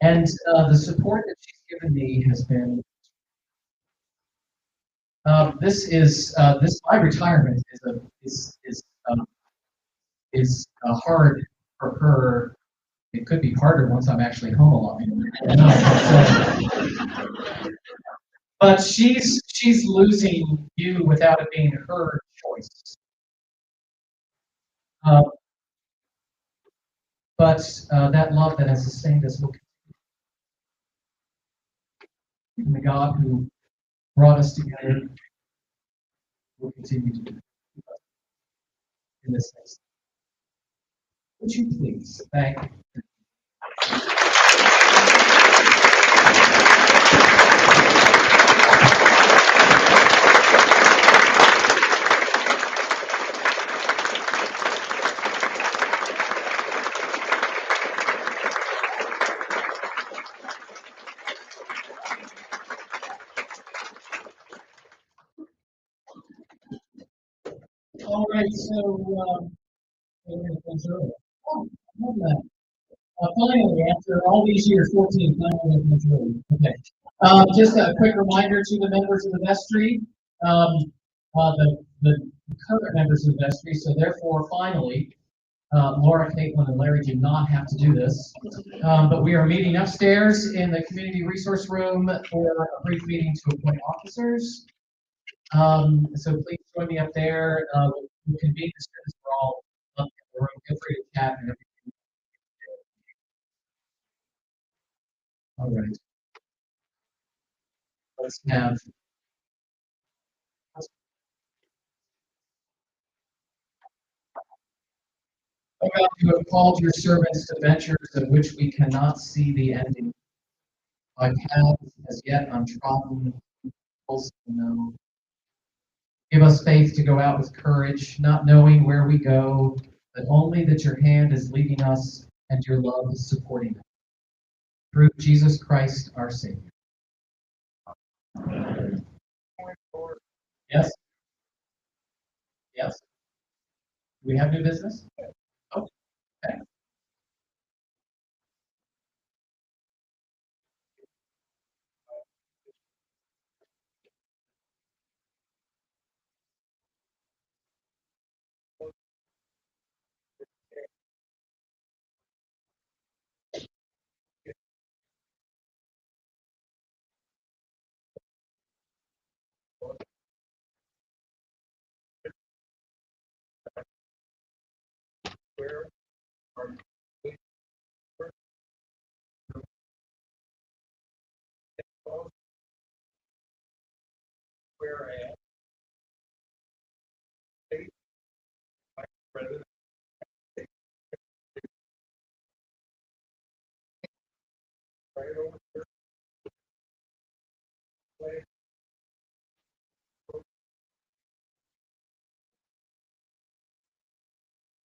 And the support that she's given me has been. My retirement is hard for her. It could be harder once I'm actually home alone. But she's losing you without it being her choice. But that love that has sustained us will continue. And the God who brought us together will continue to do in this next. Would you please thank All right, so finally, after all these years, 14, finally, okay. Just a quick reminder to the members of the vestry, the current members of the vestry. So therefore, finally, Laura, Caitlin, and Larry do not have to do this, but we are meeting upstairs in the community resource room for a brief meeting to appoint officers. So please join me up there. We convene as soon as we're all up in the room. Feel free to chat and everything. All right. Let's have. O God, you have called your servants to ventures of which we cannot see the ending. By paths as yet untrodden, hills unknown. Give us faith to go out with courage, not knowing where we go, but only that your hand is leading us and your love is supporting us. Through Jesus Christ, our Savior. Yes? Yes? Do we have new business? Okay. Where are you? Whereas my brother right over there.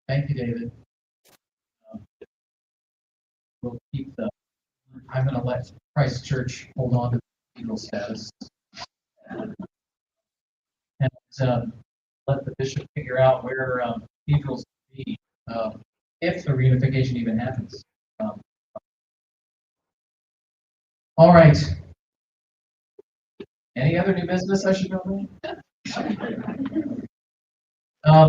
Thank you, David. We'll keep I'm going to let Christ Church hold on to the cathedral status. And let the bishop figure out where cathedrals will be if the reunification even happens. All right. Any other new business I should know?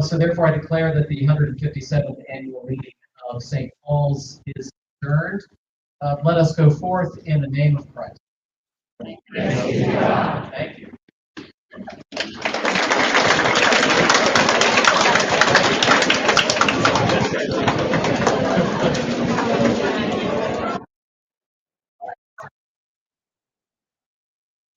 So therefore, I declare that the 157th annual meeting of St. Paul's is adjourned. Let us go forth in the name of Christ. Thank you.